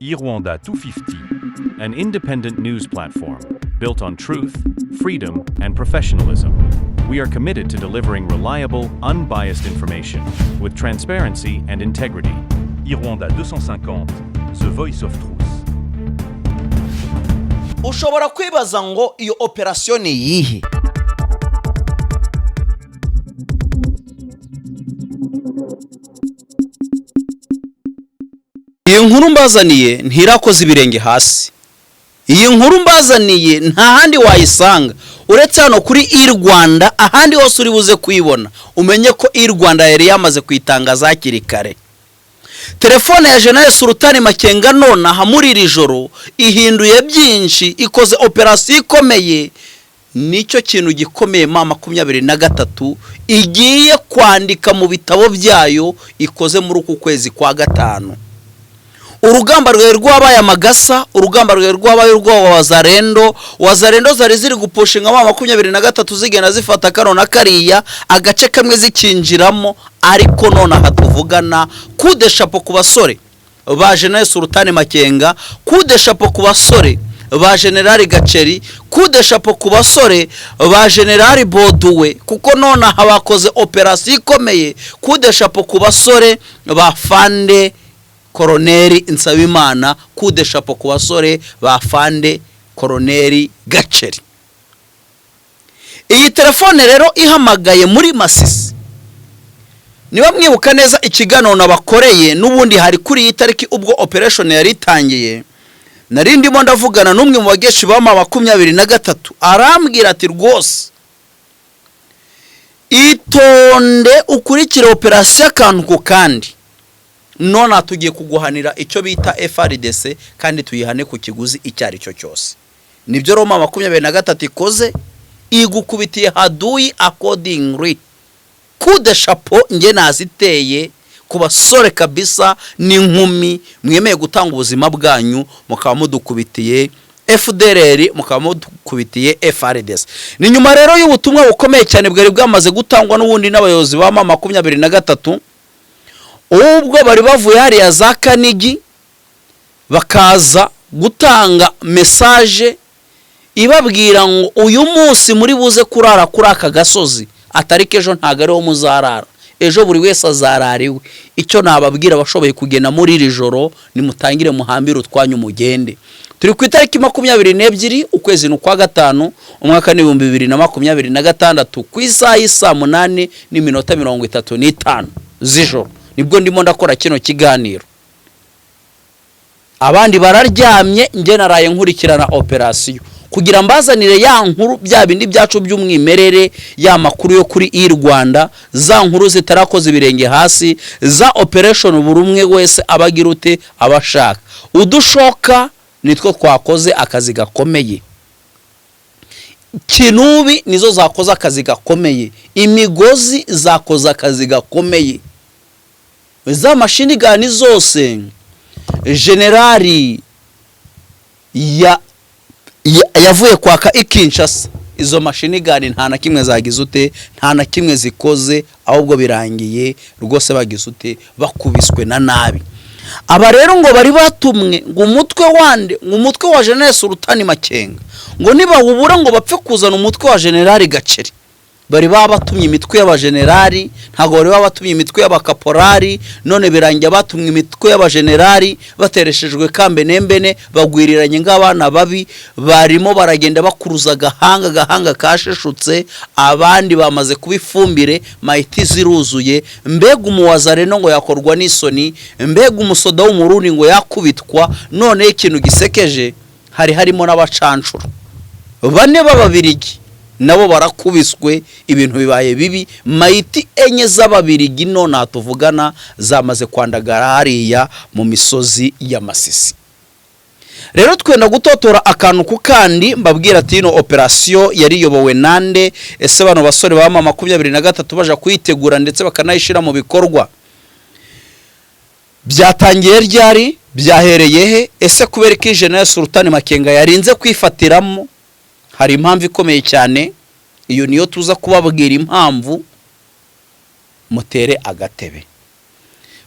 Irwanda 250, an independent news platform built on truth, freedom, and professionalism. We are committed to delivering reliable, unbiased information with transparency and integrity. Irwanda 250, the voice of truth. Ushobora kwibaza ngo iyo operation ni yihe? Iyi nkuru mbazaniye ntirakoze ibirenge hasi. Iyi nkuru mbazaniye nta handi wayisanga uretse hano kuri Irwanda, ahandi hose uri buze kuyibona. Umenye ko Irwanda yari yamaze kwitangaza hakiri kare. Telefone ya General Sultan Makenga none hamurira ijoro ihinduye byinshi, ikoze operation ikomeye. Nicyo kintu gikomeye mama 23 igiye kwandika mu bitabo byayo, ikoze muri uku kwezi kwa gatanu. Urugamba rwabaye amagasa, urugamba rwabaye urwo wazarendo zari ziri gupushinga mama 23 zigenda zifata kano na kariya agace kamwe zikinjiramo, ariko none hatuvugana kude chapeau ku basore ba General Sultan Makenga, kude chapeau ku basore ba General Gaceri, kude chapeau ku basore ba General Boduwe, kuko none habakoze operation ikomeye. Kude chapeau ku basore ba Fande Koroneri Nsabimana, kude chapeau ku basore ba Fande Koroneri Gaceri. Iyi telefone rero ihamagaye muri Masisi. Niba mwibuka neza ikiganiro nabakoreye n'ubundi hari kuri iyi tariki ubwo operation yari itangiye, nari ndimo ndavugana n'umwe mu bageshi ba 23 arambwira ati rwose itonde ukurikira operation akantu ku kandi, none tugiye kuguhanira icyo bita FRDC kandi tuyihane ku kiguzi icyari cyo cyose. Nibyo Roma 23 ikoze, igukubitiye haduyi accordingly. Kude chapeau nge naziteye ku basore kabisa n'inkumi mwemeye gutanga ubuzima bwanyu, mukaba mudukubitiye FDLR, mukaba mudukubitiye FRDC. Ni nyuma rero y'ubutumwa bukomeye cyane bwari bwamaze gutangwa n'ubundi n'abayobozi ba mama 23 ubwo bari bavuye hariya za Kanigi bakaza gutanga message ibabwira ngo uyu munsi muri buze kurara kuri aka gasozi, atarike ejo ntago ari wo muzarara, ejo buri wese azarariwe. Icyo nababwira bashoboye kugena muri iri joro nimutangire muhambira utwanyu mugende. Turi ku itariki 22 ukwezi n'ukwa gatanu umwaka 2026 ku isaha y'isa 8:35 z'ijoro nibwo ndimo ndakora kino kiganiro. Abandi bararyamye, nge naraye nkurikirana operation kugira mbazanire ya nkuru bya bindi byacu by'umwimerere, ya makuru yo kuri Irwanda, za nkuru zitarakoze ibirenge hasi, za operation burumwe wese abagira ute abashaka. Udushoka nitwo twakoze akazi gakomeye. Kinubi nizo zakoze akazi gakomeye, imigozi zakoze akazi gakomeye, za mashini gani zose generali yavuye kwaka ikinshasa, izo mashini gani nta na kimwe zagize ute, nta na kimwe zikoze, ahubwo birangiye rwose bagize ute bakubiswe na nabi. Aba rero ngo bari batumwe ngo umutwe wande, ngo umutwe wa General Sultan Makenga ngo niba ubura ngo bapfe kuzana umutwe wa General Gaceri. Bari babatumye imitwe y'abagenerali, ntago bari babatumye imitwe y'abakaporari, none birangiye batumwe imitwe y'abagenerali batereshejwe kambe nembene, bagwiriranye ng'abana babi, barimo baragenda bakuruza gahanga kasheshutse, abandi bamaze kubifumbire, mahiti ziruzuye. Mbega umuwazareno ngo yakorwa n'isoni, mbega umusoda w'umurundi ngo yakubitwa. None ikintu gisekeje, harimo n'abacancuro bane b'ababirigi nabo barakubiswe, ibintu bibaye bibi. Mahiti enye z'ababirigi none atuvugana zamaze kwandagara hariya mu misozi ya Masisi. Rero twenda gutotora akantu ku kandi, mbabwira ati ino operation yari yobowe nande, ese bano basore ba mama 23 baje kuyitegura ndetse bakanayishira mu bikorwa. Byatangiye ryari, byahereye he? Ese kubera ko General Sultan Makenga yarinze kwifatiramo, hari impamvu ikomeye cyane. Iyo niyo tuza kubabwira impamvu. Mutere agatebe,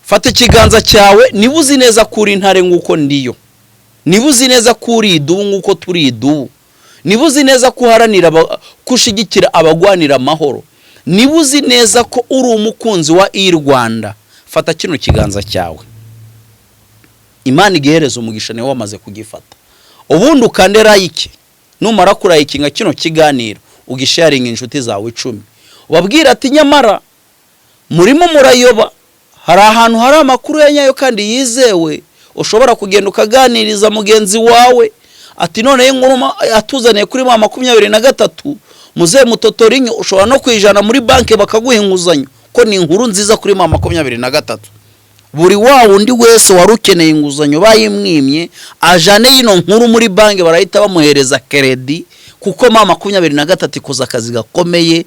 fata ikiganza cyawe niba uzi neza kuri intare nguko ndiyo, niba uzi neza ko uri idubu nk'uko turi idubu, niba uzi neza ko uharanira kushigikira abagwanira amahoro, niba uzi neza ko uri umukunzi wa Rwanda, fata kino kiganza cyawe, Imana igihereza umugisha niwe wamaze kugifata, ubundi ukande like, numara kurayikinga kino kiganiro ugisharinga inshuti zawe 10, ubabwira ati nyamara murimo murayoba, hari ahantu hari amakuru ya nyayo kandi yizewe, ushobora kugenda ukaganiriza mugenzi wawe, ati none inkuru atuzaniye kuri 23 muze mutotorinyo, ushobora no kwijana muri banke bakaguha inguzanyo, ko ni inkuru nziza kuri 23. Buri wawo undi wese warukeneye inguzanyo bayimwimye ajane yino nkuru muri banke, barahita bamuhereza credit, kuko 23 ikoza akazi gakomeye.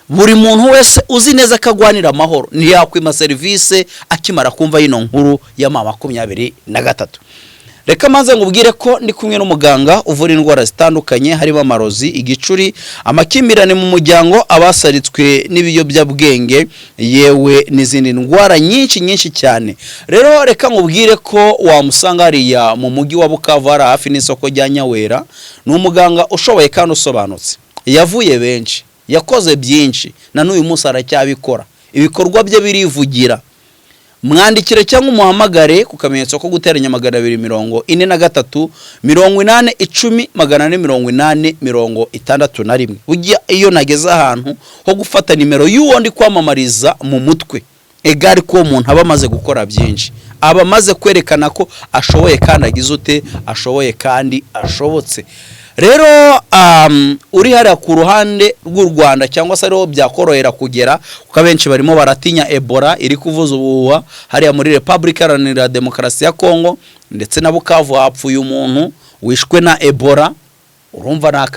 Buri muntu wese uzi neza kagwanira amahoro ntiyakwima service akimara kumva yino nkuru ya 23. Reka maze ngubwire ko ndi kumwe n'umuganga uvura indwara zitandukanye, harimo amarozi, igicuri, amakimbirane mu muryango, abasaritswe n'ibiyobyabwenge, yewe n'izindi ndwara nyinshi cyane. Rero reka ngubwire ko wamusanga hariya mu mujyi wa Bukavu hafi n'isoko rya Nyawera. Ni umuganga ushoboye kandi usobanutse, yavuye benshi, yakoze byinshi, na n'uyu munsi aracyabikora, ibikorwa bye birivugira. Mwandikire cyangwa umuhamagare ku kamenyetso ko guteranya 243 80 10 481 ujya iyo nageze ahantu ho gufata nimero y'uwo ndi kwamamariza mu mutwe, egari ko umuntu aba amaze gukora byinshi, aba amaze kwerekana ko ashoboye kandi agize ute, ashoboye kandi ashobotse. Rero uri hariya ku ruhande rw'u Rwanda cyangwa se ariho byakorohera kugera, kuko abenshi barimo baratinya Ebola iri kuvuza ubuhuha hariya muri Republika Iharanira Demokarasi ya Kongo, ndetse na Bukavu hapfuye umuntu wishwe na Ebola. Urumva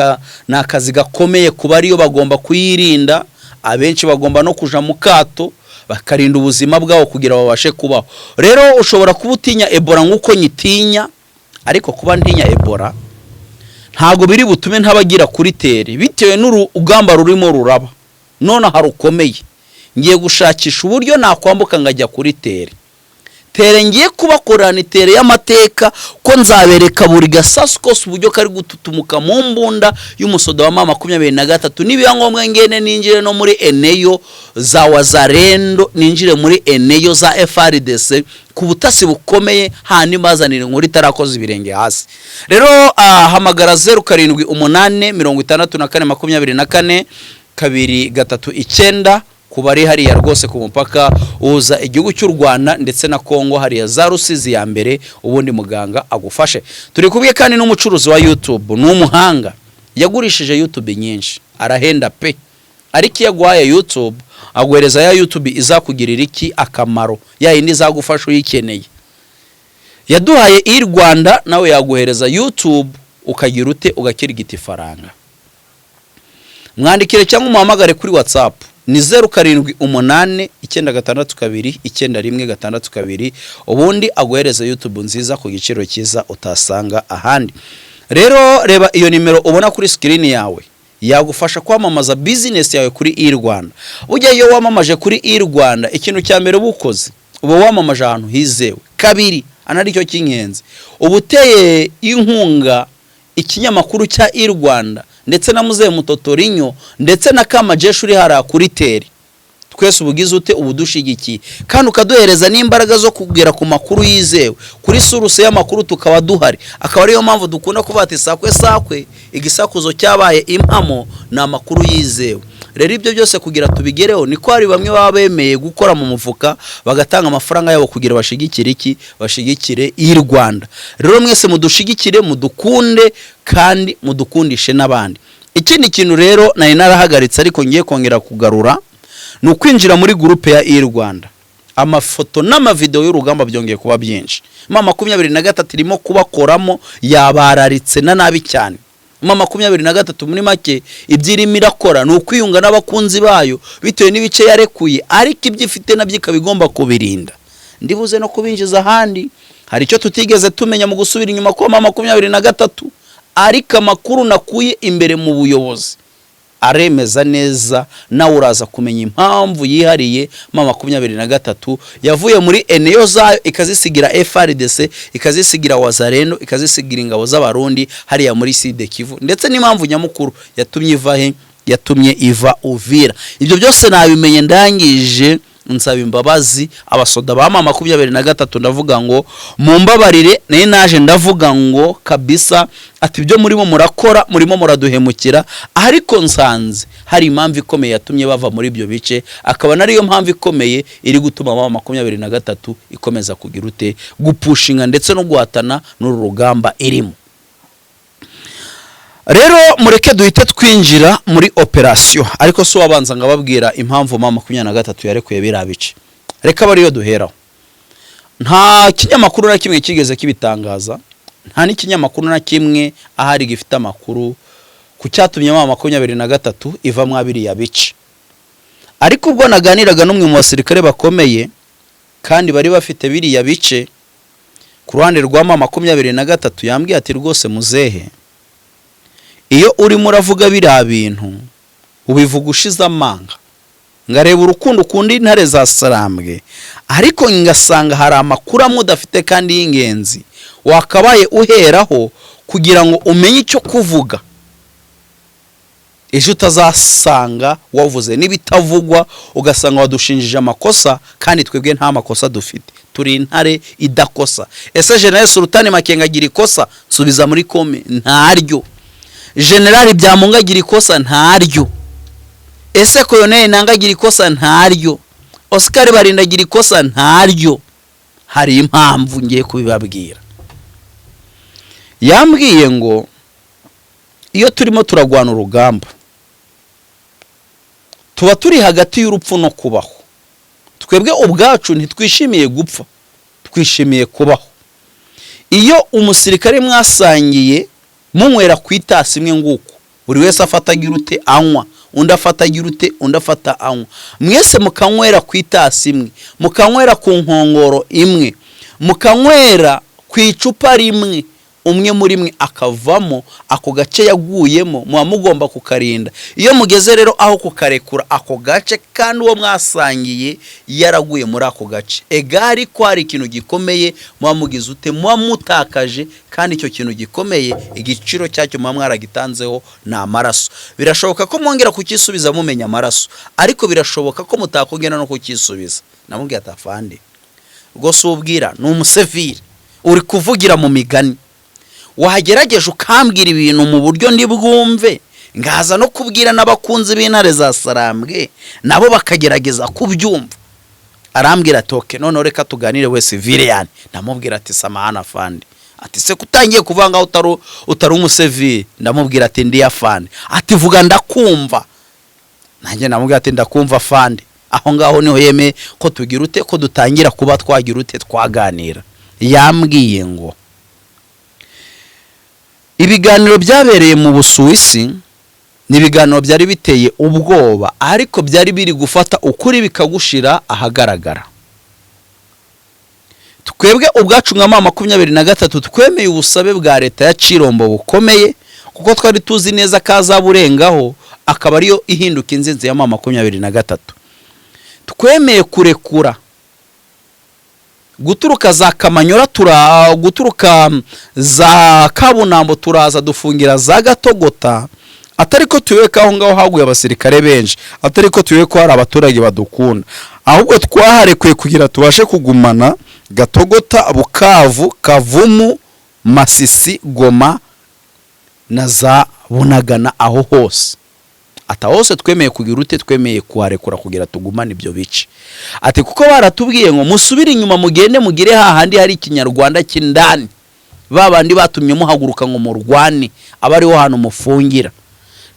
nakazi gakomeye kuba ariyo bagomba kuyirinda, abenshi bagomba no kuja mu kato bakarinda ubuzima bwabo kugira babashe kubaho. Rero ushobora kubutinya Ebola nkuko nyitinya, ariko kuba ntinya Ebola ntago biri butume ntabagira kuri tere, bitewe n'urugamba rurimo ruraba none harukomeye. Ngiye gushakisha uburyo nakwambuka ngajya kuri tere ngiye kubakorana tere y'amateka, ko nzabereka buri gasasu kose uburyo kari gututumuka mu mbunda y'umusoda wa 23, nibiya ngombwa ngene ninjire no muri eneyo za Wazalendo, ninjire muri eneyo za FRDC ku butasi bukomeye, handi mazanire nkuri tarakoze ibirenge hasi. Rero hamagara 0788 64 kubari hariya rwose ku mupaka uza igihugu cy'u Rwanda ndetse na Kongo, hariya za Rusizi ya mbere, ubundi muganga agufashe. Turi kubwiye kandi n'umucuruzi wa YouTube, n'umuhanga, yagurishije YouTube nyinshi, arahenda pe, ariko yagwaye YouTube agwereza ya YouTube izakugirira iki akamaro, ya indi izagufasha uyikeneye. Yaduhaye Rwanda, nawe yaguhereza YouTube ukagira ute ugakirigita ifaranga. Mwandikire cyangwa umuhamagare kuri WhatsApp ni 0789629162, ubundi aguhereza YouTube nziza ku giciro cyiza utasanga ahandi. Rero reba iyo nimero ubona kuri screen yawe, yagufasha kwamamaza business yawe kuri Rwanda. Ujya iyo wamamaje kuri Rwanda, ikintu cya mbere bukoze uba wamamaje ahantu hizewe, kabiri anari cyo kingenzi ubuteye inkunga ikinyamakuru cya Rwanda ndetse na Muze Mutotorinyo ndetse na Kamajeshu uri hara kuri teri. Twese ubugize ute ubudushigikiye kandi ukaduhereza n'imbaraga zo kugera ku makuru yizewe kuri suruse y'amakuru, tukaba duhari. Akaba ariyo mpamvu dukunda kubata sakwe igisakuzo cyabaye impamo na makuru yizewe. Rero ibyo byose kugira tubigereho niko ari bamwe baba bemeye gukora mu mufuka bagatanga amafaranga yabo kugira bashigikire iki, bashigikire Rwanda. Rero mwese mudushigikire, mudukunde kandi mudukundishe n'abandi. Ikindi kintu rero nari narahagaritse ariko ngiye kongera kugarura, ni ukwinjira muri groupe ya Rwanda. Amafoto n'amavideo y'urugamba byongeye kuba byinshi. 23 irimo kubakoramo yabararitse na nabi cyane. 23 muri make ibyirimo irakora ni ukwiyunga n'abakunzi bayo bitewe n'ibice yarekuye, ariko ibyifite nabyika bigomba kubirinda. Ndibuze no kubinjiza ahandi, hari icyo tutigeze tumenya mu gusubira inyuma kwa 23, ariko amakuru nakuye imbere mu buyobozi aremeza neza, nawe uraza kumenya impamvu yihariye M23 yavuye muri eneo zayo ikazisigira FARDC, ikazisigira Wazalendo, ikazisigira ingabo z'abarundi hariya muri Sud Kivu, ndetse n'impamvu nyamukuru yatumye iva Uvira. Ibyo byose nabimenye ndangije nsaba imbabazi abasoda ba M23, ndavuga ngo mumbabarire, naje ndavuga ngo kabisa ati ibyo murimo murakora, murimo muraduhemukira, ariko nsanze hari impamvu ikomeye yatumye bava muri ibyo bice, akaba nariyo mpamvu ikomeye iri gutuma M23 ikomeza kugira ute gupushinga ndetse no guhatana n'uru rugamba irimo. Rero mureke duhite twinjira muri operation, ariko so wabanza ngababwira impamvu M23 yarekuye birabice. Reka bariyo duheraho. Nta kinyamakuru na kimwe kigeze kibitangaza, nta n'ikinyamakuru na kimwe ahari gifite amakuru ku cyatumye M23 iva mwabiri ya bice. Ariko ubwo naganiraga n'umwe mu basirikare bakomeye kandi bari bafite biri ya bice ku ruhande rwa M23, yambwiye ati rwose muzehe, iyo urimo uravuga biriya bintu ubivuga ushize amanga, ngareba urukundo ukunda intare za Sarambwe, ariko ngasanga hari amakuru amudafite kandi y'ingenzi wakabaye uheraho kugira ngo umenye icyo kuvuga. Ejo utazasanga wavuze n'ibitavugwa ugasanga wadushinjije amakosa kandi twebwe nta makosa dufite, turi intare idakosa. Ese General Sultan Makenga agira ikosa? Subiza muri kome, ntaryo. General Byamunga agira ikosa? Ntaryo. Ese Colonel Nanga agira ikosa? Ntaryo. Oscar Barinda agira ikosa? Ntaryo. Hari impamvu ngiye kubibabwira. Yambwiye ngo iyo turimo turagwana urugamba tuba turi hagati y'urupfu no kubaho. Twebwe ubwacu ntitwishimiye gupfa, twishimiye kubaho. Iyo umusirikare mwasangiye munywera kwitasi imwe nguko, buri wese afatagira ute anywa, undi afatagira ute, undi afata anywa, mwese mukanywera kwitasi imwe, mukanywera ku nkongoro imwe, mukanywera ku icupa rimwe, umwe muri mwe akavamo ako gace yaguyemo, muba mugomba kukarinda. Iyo mugeze rero aho kukarekura ako gace kandi uwo mwasangiye yaraguye muri ako gace, egari ko hari ikintu gikomeye muba mugize ute, muba mutakaje, kandi icyo kintu gikomeye igiciro cyacyo muba mwaragitanzeho na amaraso. Birashoboka ko mwongera kukisubiza mumenya amaraso, ariko birashoboka ko mutakongera no kukisubiza. Namubwiye atafande rwose ubwira ni umusevire uri kuvugira mu migani, wahagerageje ukambwira ibintu mu buryo ndi bwumve, ngaza no kubwira n'abakunzi b'intare za Sarambwe nabo bakagerageza kubyumva. Arambwira toke none reka tuganire we civile yani. Ndamubwira ati samahana afande, ati se kutangiye kuvanga utari umusevire? Ndamubwira ati ndi afande. Ati vuga ndakumva. Nanjye namubwira ati ndakumva afande. Aho ngaho niho yeme ko tugira ute, ko dutangira kuba twagira ute twaganira. Yambwiye ngo ibiganiro byabereye mu Busuwisi ni ibiganiro byari biteye ubwoba, ariko byari biri gufata ukuri bikagushira ahagaragara. Twebwe ubwacu nka M23 twemeye ubusabe bwa leta ya Cirombo bukomeye, kuko twari tuzi neza kazaburengaho akaba ariyo ihinduka inzinzi ya M23. Twemeye kurekura guturuka za Kamanyora, guturuka za Kabunambo turaza dufungira za Gatogota, atariko tuweka aho ngaho haguye abasirikare benshi, atariko tuweko hari abaturage badukunda, ahubwo twaharekuye kugira tubashe kugumana Gatogota, Bukavu, Kavumu, Masisi, Goma na za Bunagana, aho hose. Ata hose twemeye kugira ute, twemeye kuharekura kugira tugumane ibyo bice. Ati kuko baratubwiye ngo musubire inyuma mugende mugire hahandi hari ikinyarwanda kindani, babandi batumye muhaguruka ngo murwane abariho hano mufungira,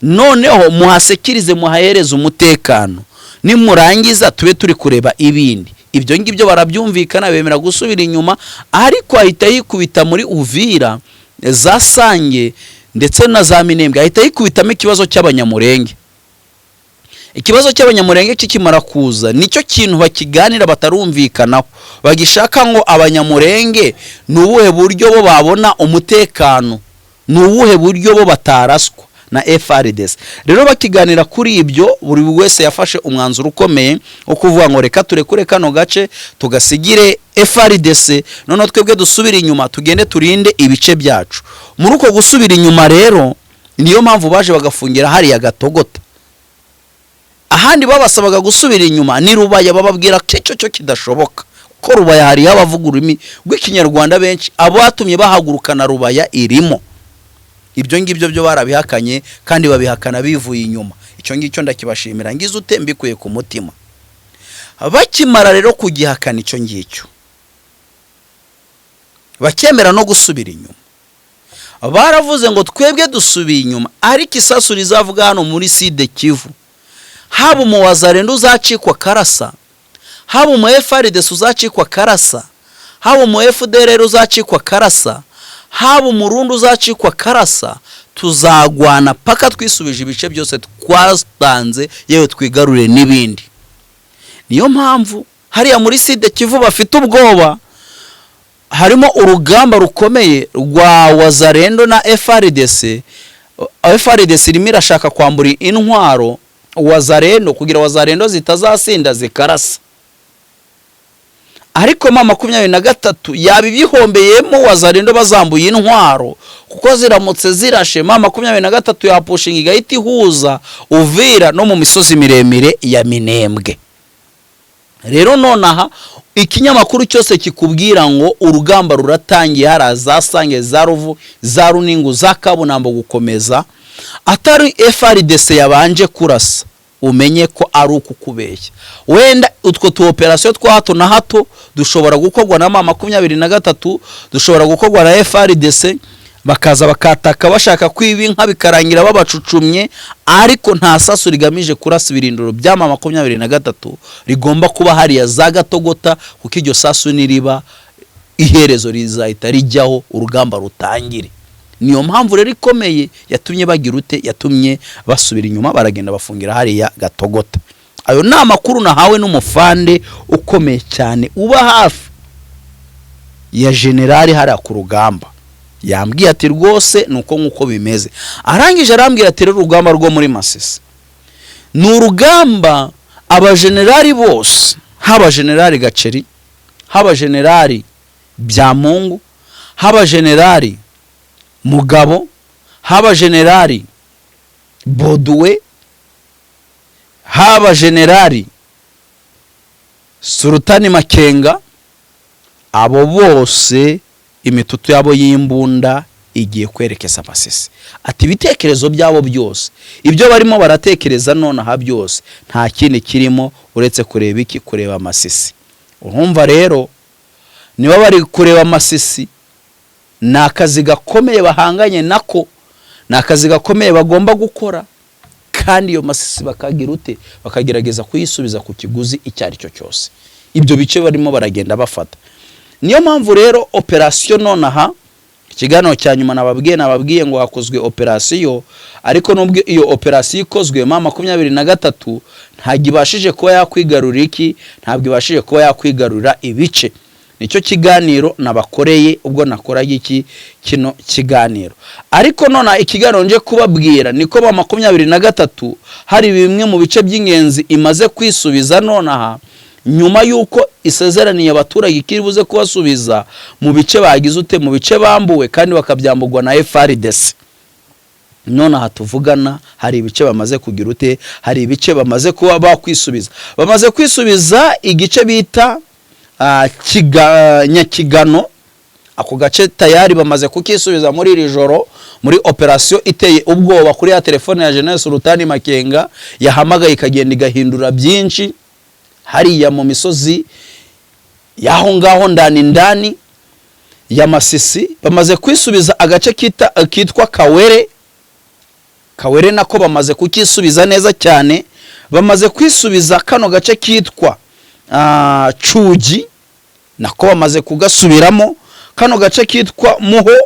noneho muhasekirize muhahereze umutekano, nimurangiza tube turi kureba ibindi. Ibyo ngibyo barabyumvikana, bemera gusubira inyuma, ariko ahita yikubita muri Uvira, za Sange ndetse na za Minembwe, ahita yikubitamo ikibazo cy'abanyamurenge. Ikibazo cy'abanyamurenge kikimara kuza nicyo kintu bakiganira batarumvikanaho, bagishaka ngo abanyamurenge nubuhe buryo bo babona umutekano, nubuhe buryo bo bataraswa. na FRDC. Rero bakiganira kuri ibyo buri wese yafashe umwanzuro ukomeye wo kuvuga ngo reka turekure kano gace tugasigire FRDC, none twebwe dusubira inyuma tugende turinde ibice byacu. Muri uko gusubira inyuma rero niyo mpamvu baje bagafungira hari ya Gatogota. Ahandi babasabaga gusubira inyuma ni Rubaya, bababwira cyo kidashoboka ko Rubaya hari abavuga ururimi rw'ikinyarwanda benshi, abo batumye bahagurukana Rubaya irimo. Ibyo ngibyo byo barabihakanye kandi babihakana bivuye inyuma. Icyo ngicyo ndakibashimira ngize utembikuye ku mutima. Bakimara rero kugihakana icyo ngicyo, bakemera no gusubira inyuma, baravuze ngo twebwe dusubiye inyuma, ariko isasu rizavuga hano muri Sud Kivu, haba umuwazarendo uzacikwa karasa, haba umu FRDC uzacikwa karasa, haba umu FDLR uzacikwa karasa, haba umurundi uzacikwa karasa, tuzagwana paka twisubije ibice byose twastanze, yewe twigarure n'ibindi. Niyo mpamvu hariya muri Sud Kivu bafite ubwoba, harimo urugamba rukomeye rwa wazarendo na FRDC. FRDC irimo irashaka kwambura intwaro wazarendo kugira wazarendo zitazasinda zikarasa, ariko M23 yabibihombeyemo wazarendo bazambuye intwaro, kuko ziramutse zirashe M23 yapushinga igahita ihuza Uvira no mu misozi miremire ya Minembwe. Rero nonaha ikinyamakuru cyose kikubwira ngo urugamba ruratangiye, harazasange za Ruvu, za Runingu, za Kabunambo gukomeza, atari FRDC yabanje kurasa, umenye ko ari ukukubeshya. Wenda utwo tu operation twa hato na hato dushobora gukorwa na M23, dushobora gukorwa na FRDC, bakaza bakataka bashaka kwiba inka bikarangira babacucumye, ariko nta sasu rigamije kurasa ibirindiro bya M23 rigomba kuba hari ya za Gatogota, kuko iryo sasu niriba iherezo rizahita rijyaho urugamba rutangire. Niyo mpamvu rero ikomeye yatumye bagira ute, yatumye basubira inyuma baragenda bafungira hari ya Gatogota. Ayo ni amakuru nahawe n'umufande ukomeye cyane uba hafi ya generali hari ku rugamba. Yambwiye ati rwose nuko nkuko bimeze. Arangije arambwira ati urugamba rwo muri Masisi ni urugamba abajenerali bose, haba generali Gaceri, haba generali Byamungu, haba generali Mugabo, haba generali Boduwe, haba generali Sultani Makenga, abo bose imitutu yabo y'imbunda igiye kwerekeza Masisi. Ati ibitekerezo byabo byose, ibyo barimo baratekereza nonaha byose, nta kindi kirimo uretse kureba iki, kureba Masisi. Urumva rero niba bari kureba Masisi, na akazi gakomeye bahanganye nako, na akazi gakomeye bagomba gukora, kandi iyo Masisi bakagira ute, bakagerageza kuyisubiza ku kiguzi icyari cyo cyose. Ibyo bice barimo baragenda bafata. Niyo mpamvu rero operation nonaha, ikiganiro cya nyuma nababwiye ngo hakozwe operation, ariko nubwo iyo operation ikozwe M23 ntabwo ibashije kuba yakwigarurira iki, ntabwo ibashije kuba yakwigarurira ibice. Nicyo kiganiro nabakoreye ubwo nakoraga iki kino kiganiro. Ariko nona ikiganiro nje kubabwira niko M23 hari bimwe mu bice by'ingenzi imaze kwisubiza nonaha, nyuma yuko isezeraniye abaturage ikiribuze kubasubiza mu bice bagize ute, mu bice bambuwe kandi bakabyambugwa na FRDC. Nonaha tuvugana hari ibice bamaze kugira ute, hari ibice bamaze kuba bakwisubiza. Bamaze kwisubiza igice bita Nyakigano. Ako gace tayari bamaze kukisubiza muri iri joro, muri operation iteye ubwoba kuri ya telefone ya General Sultani Makenga yahamagaye ikagenda igahindura byinshi hariya mu misozi yaho ngaho ndani ya Masisi. Bamaze kwisubiza agace kitwa Kawere nako bamaze kukisubiza neza cyane. Bamaze kwisubiza kano gace kitwa Cugi nako bamaze kugasubiramo. Kano gace kitwa Muho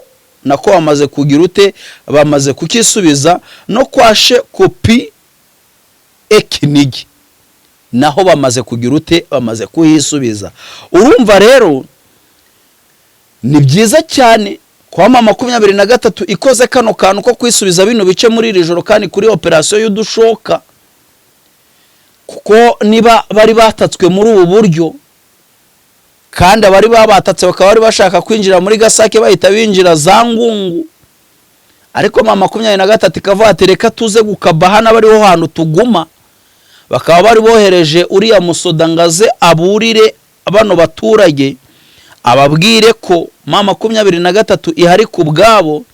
nako bamaze kugira ute, bamaze kukisubiza. No kwashe Kopi Ekinigi naho bamaze kugira ute, bamaze kuhisubiza. Urumva rero ni byiza cyane kwa mama 23 ikoze kano kantu ko kwisubiza bino bice muri iri joro kandi kuri operation y'udushoka, kuko niba bari batatswe muri ubu buryo kandi abari babatatse bakaba bari bashaka kwinjira muri Gasake bahita binjira za Ngungu, ariko mama 23 ikavuga ati reka tuze gukabahana bariho hantu tuguma, bakaba bari bohereje uriya musoda ngaze aburire abano baturage ababwire ko mama 23 ihari ku bwabo,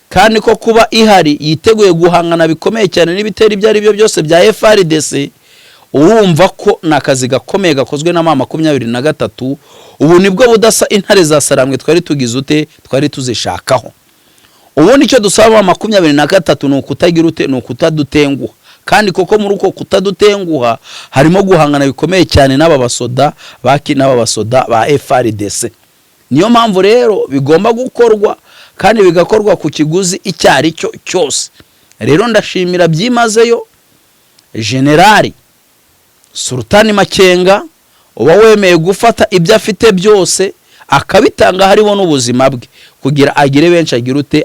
kandi ko kuba ihari yiteguye guhangana bikomeye cyane n'ibiteri byari byo byose bya FRDC. Urumva ko nakazi gakomeye gakozwe na mama 23. Ubu nibwo budasa intare za Sarambwe twari tugize ute twari tuzishakaho. Ubu nicyo dusaba mama 23 n'ukutagira ute n'ukutadutenguha, kandi koko muri uko kutadutenguha harimo guhangana bikomeye cyane n'aba basoda n'aba basoda ba FRDC. Niyo mpamvu rero bigomba gukorwa kandi bigakorwa ku kiguzi icyari cyo cyose. Rero ndashimira byimazeyo Generali Sultani Makenga uba wemeye gufata ibyo afite byose akabitanga hariho n'ubuzima bwe kugira agire benshi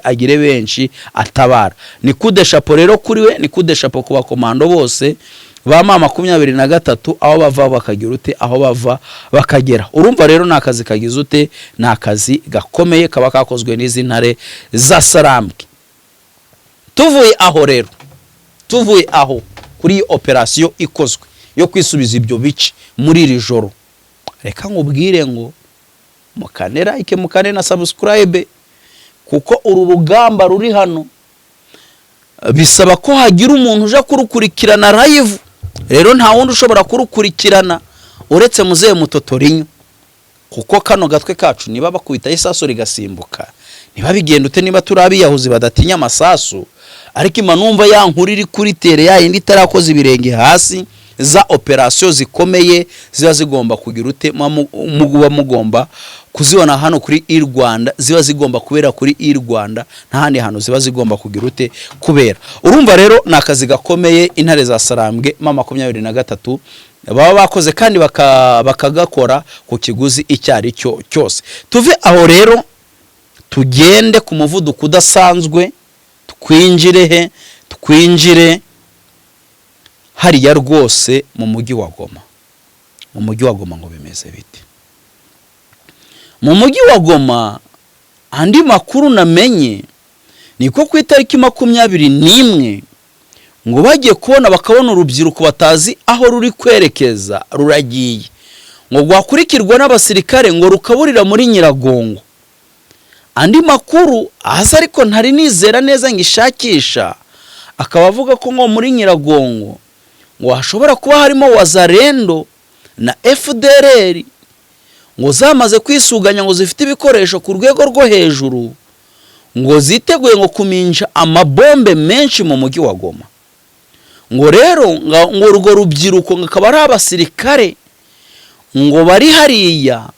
agire benshi atabara. Ni kudeshapo rero kuri we, ni kudeshapo ku bakomando bose ba mama 23 aho bava bakagira aho bava bakagera. Urumva rero nakazi kagize ute nakazi gakomeye kaba kakozwe n'izi ntare za Sarambwe. Tuvuye aho rero, tuvuye aho kuri operation ikozwe yo kwisubiza ibyo bice muri iri joro, reka nkubwire ngo mukanera ike mukane na subscribe, kuko uru rugamba ruri hano bisaba ko hagira umuntu uje kurukurikirana live. Rero nta wundi ushobora kurukurikirana uretse Muzee Mutotorinyo, kuko kano gatwe kacu niba bakubita isaso rigasimbuka, niba bigenda ute, niba turabiyahuzi badatinya amasasu, ariko imanumva ya nkuru iri kuri tere ya indi tarakoze ibirenge hasi za operation zikomeye ziba zigomba kugira ute muguba mugomba kuzibona hano kuri Rwanda, ziba zigomba kubera kuri Rwanda, nta handi hano ziba zigomba kugira ute kubera. Urumva rero nakazi gakomeye intare za Sarambwe mama 23 baba bakoze kandi bakagakora ku kiguzi icyari cyo cyose. Tuve aho rero tugende ku muvuduko udasanzwe, twinjire hariya rwose mu mujyi wa Goma. Mu mujyi wa Goma ngo bimeze bite? Mu mujyi wa Goma andi makuru namenye niko ku itariki 21 ngo bagiye kubona bakabona urubyiruko batazi aho ruri kwerekeza ruragiye, ngo rwakurikirwa n'abasirikare ngo rukaburira muri Nyiragongo. Andi makuru aza ariko ntari nizera neza ngishakisha, akaba avuga ko ngo muri Nyiragongo ngo hashobora kuba harimo Wazalendo na FDLR ngo zamaze kwisuganya ngo zifite ibikoresho ku rwego rwo hejuru, ngo ziteguye ngo kuminja amabombe menshi mu mujyi wa Goma. Ngo rero ngo urwo rubyiruko ngakaba ari abasirikare ngo bari hariya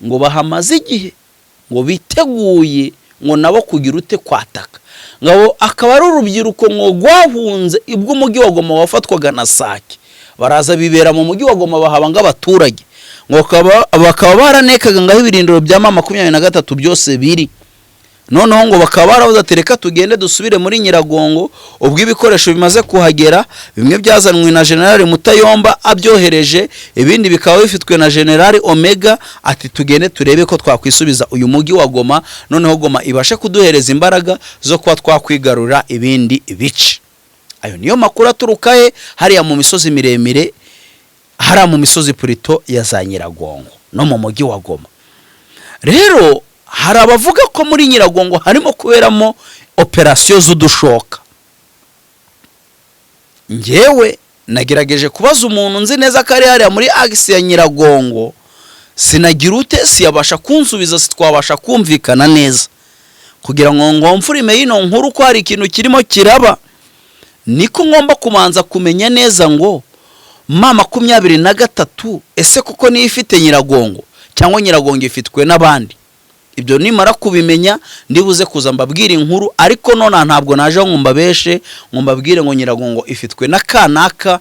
ngo bahamaze igihe ngo biteguye ngo nabo kugira ute kwataka. Ngabo akaba ari urubyiruko ngo gwahunze ibwo umujyi wa Goma wafatwaga na Sake, baraza bibera mu mujyi wa Goma bahabanga abaturage, ngo bakaba baranekaga ngaho ibirindiro bya mama 23 byose biri. Noneho ngo bakaba baravuze ati reka tugende dusubire muri Nyiragongo, ubwo ibikoresho bimaze kuhagera, bimwe byazanwe na General Mutayomba abyohereje, ibindi bikaba bifitwe na General Omega, ati tugende turebe ko twakwisubiza uyu mujyi wa Goma, noneho Goma ibashe kuduhereza imbaraga zo kuba twakwigarura ibindi bice. Ayo niyo makuru aturukaye hariya mu misozi miremire, hariya mu misozi Purito ya za Nyiragongo no mu mujyi wa Goma. Rero hari abavuga ko muri Nyiragongo harimo kuberamo operation z'udushoka. Ngewe nagerageje kubaza umuntu nzi neza ko ari hariya muri axe ya Nyiragongo, sinagira ute siyabasha kunsubiza, sitwabasha kumvikana neza kugira ngo ngomfurime yino nkuru ko hari ikintu kirimo kiraba. Niko ngomba kumanza kumenya neza ngo mama 23 ese kuko ni ifite Nyiragongo cyangwa Nyiragongo ifitwe n'abandi. Ibyo nimara kubimenya ndibuze kuza mbabwira inkuru, ariko none ntabwo naje ngo mbabeshe ngo mbabwire ngo Nyiragongo ifitwe na kanaka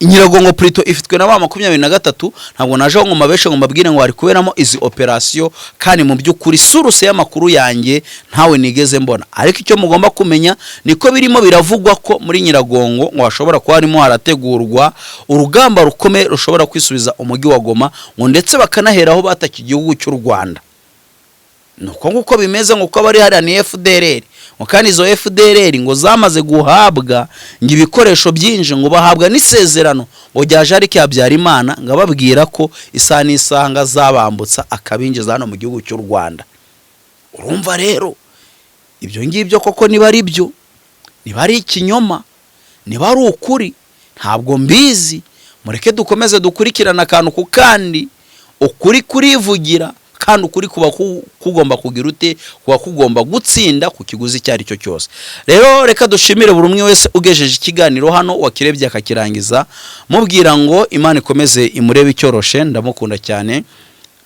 Nyiragongo Prito ifitwe na ba 23 ntabwo naje ngo mabeshe ngo mbabwire ngo ari kuberamo izi operation kandi mu by'ukuri suruse y'amakuru yanjye ntawe nigeze mbona ariko icyo mugomba kumenya niko birimo biravugwa ko muri Nyiragongo ngo hashobora kuba harimo harategurwa urugamba rukomeye rushobora kwisubiza umujyi wa Goma ngo ndetse bakanaheraho bataka igihugu cy'u Rwanda. Nuko nguko bimeze ngo ko bari hari ni FDLR ngo kandi izo FDLR ngo zamaze guhabwa ngo ibikoresho byinje ngo bahabwa n'isezerano ngo ryaje ari cyabyara Imana ngo babwira ko isa n'isanga zabambutsa akabinjiza hano mu gihugu cy'u Rwanda. Urumva rero ibyo ngibyo koko niba ari byo niba ari ikinyoma niba ari ukuri ntabwo mbizi mureke dukomeze dukurikirana akantu ku kandi ukuri kurivugira kandi ukuri kuba kugomba kugira ute kuba kugomba gutsinda ku kiguzi cyari cyo cyose. Rero reka dushimire buri umwe wese ugejeje ikiganiro hano wakirebye akakirangiza mubwira ngo Imana ikomeze imurebe icyoroshe. Ndamukunda cyane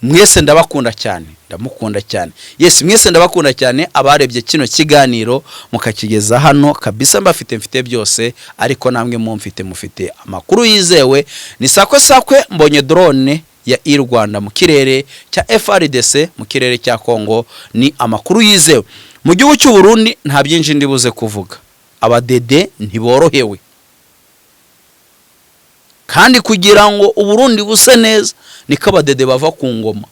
mwese, ndabakunda cyane, ndamukunda cyane. Yes, mwese ndabakunda cyane abarebye kino kiganiro mukakigeza hano kabisa. Mfite byose ariko namwe mufite amakuru yizewe. Ni sakwe mbonye drone ya Rwanda mu kirere cya FRDC mu kirere cya Kongo. Ni amakuru yizewe. Mu gihugu cy'u Burundi nta byinshi ndibuze kuvuga. Abadede ntiborohewe kandi kugira ngo uburundi buse neza niko abadede bava ku ngoma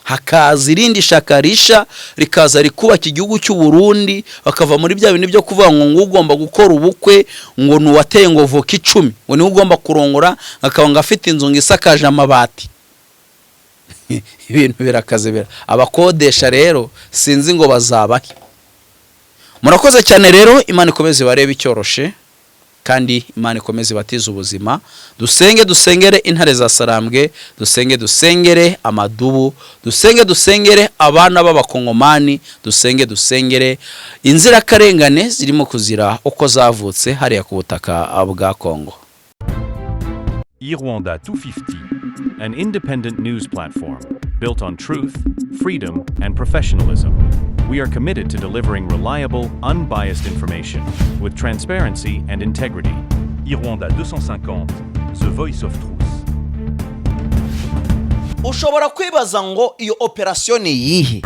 hakaza irindi shakarisha rikaza rikubaka igihugu cy'u Burundi bakava muri bya bintu byo kuvuga ngo ugomba gukora ubukwe ngo nuwateye ngo voka 10 ngo ni ugomba kurongora akaba ngafite inzu ngisakaje amabati. Ibintu birakaze abakodesha rero sinzi ngo bazabahe. Murakoze cyane rero, Imana ikomeze barebe icyoroshe kandi Imana ikomeze batiza ubuzima. Dusengere intare za Sarambwe, dusengere amadubu, dusengere abana b'abakongomani, dusengere inzira karengane zirimo kuzira uko zavutse hariya ku butaka bwa Kongo. Rwanda 250, an independent news platform built on truth, freedom, and professionalism. We are committed to delivering reliable, unbiased information with transparency and integrity. Rwanda 250, the voice of truth. Ushobora kwibaza ngo iyo operation ni yihe?